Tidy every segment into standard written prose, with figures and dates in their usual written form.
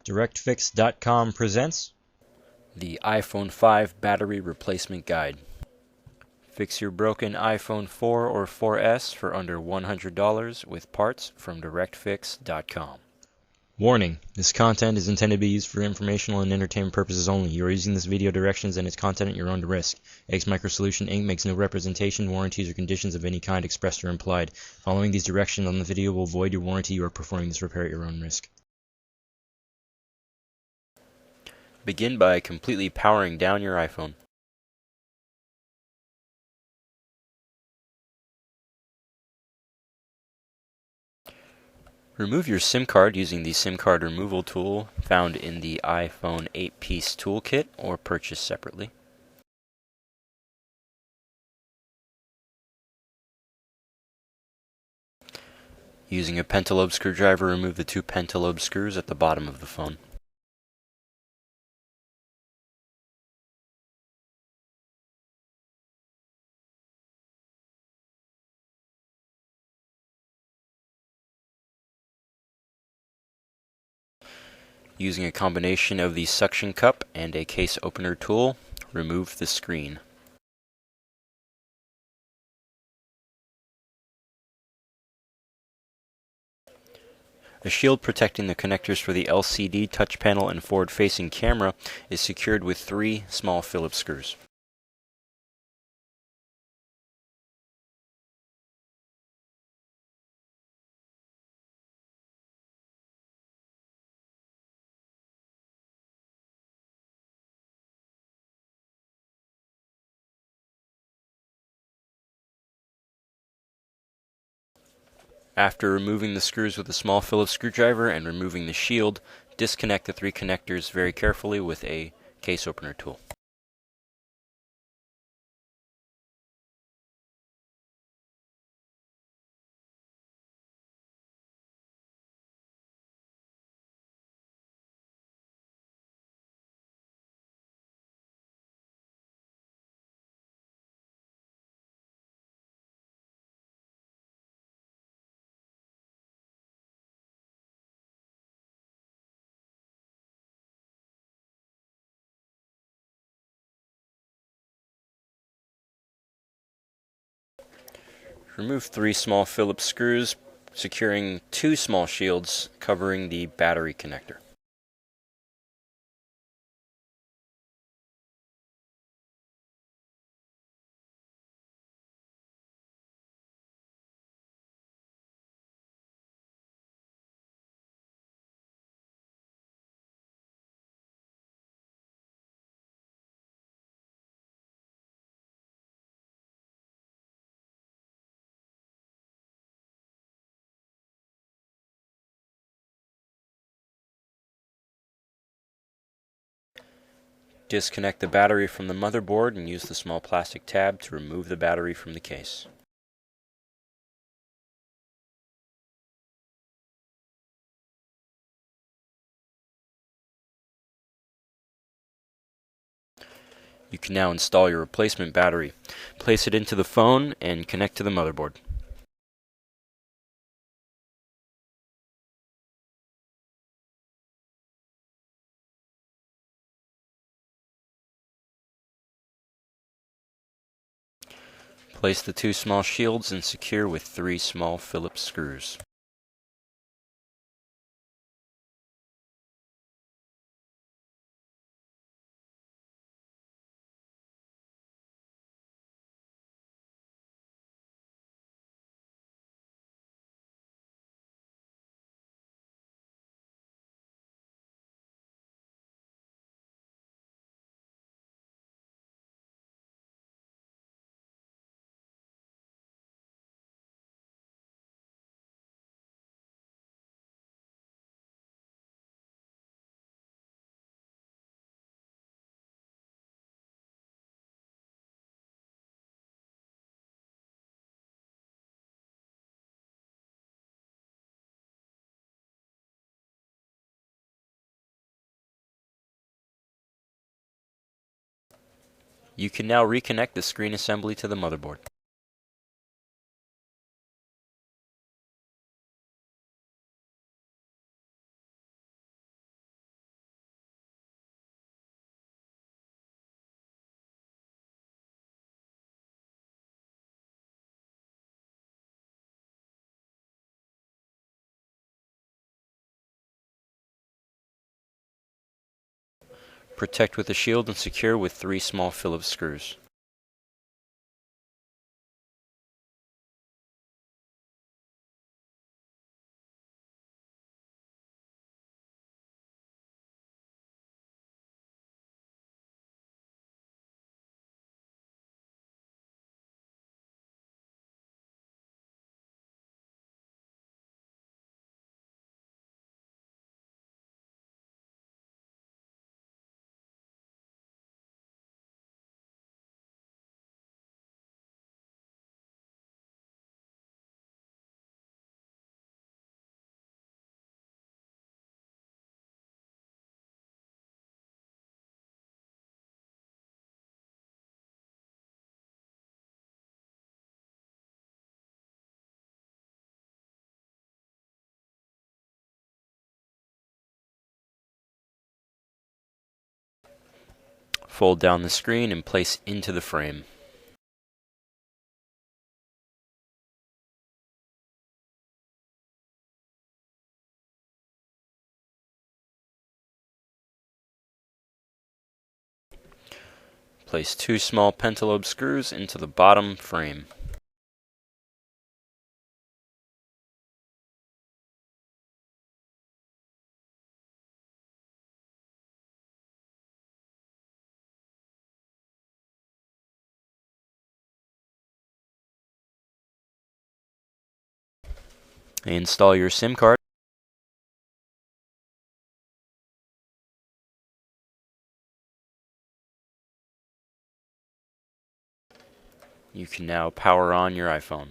DirectFix.com presents the iPhone 5 Battery Replacement Guide. Fix your broken iPhone 4 or 4S for under $100 with parts from DirectFix.com. Warning: this content is intended to be used for informational and entertainment purposes only. You are using this video directions and its content at your own risk. X Microsolution Inc. makes no representation, warranties, or conditions of any kind expressed or implied. Following these directions on the video will void your warranty. You are performing this repair at your own risk. Begin by completely powering down your iPhone. Remove your SIM card using the SIM card removal tool found in the iPhone 8-piece toolkit or purchased separately. Using a pentalobe screwdriver, remove the two pentalobe screws at the bottom of the phone. Using a combination of the suction cup and a case opener tool, remove the screen. A shield protecting the connectors for the LCD touch panel and forward-facing camera is secured with 3 small Phillips screws. After removing the screws with a small Phillips screwdriver and removing the shield, disconnect the 3 connectors very carefully with a case opener tool. Remove 3 small Phillips screws, securing 2 small shields covering the battery connector. Disconnect the battery from the motherboard and use the small plastic tab to remove the battery from the case. You can now install your replacement battery. Place it into the phone and connect to the motherboard. Place the 2 small shields and secure with 3 small Phillips screws. You can now reconnect the screen assembly to the motherboard. Protect with a shield and secure with 3 small Phillips screws. Fold down the screen and place into the frame. Place 2 small pentalobe screws into the bottom frame. Install your SIM card. You can now power on your iPhone.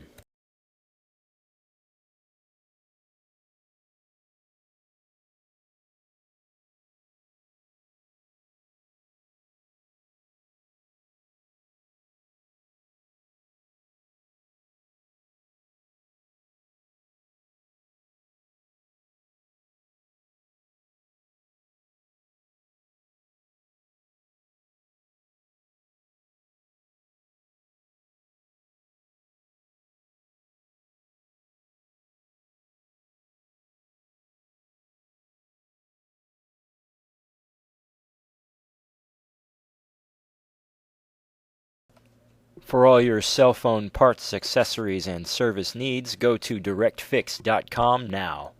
For all your cell phone parts, accessories, and service needs, go to directfix.com now.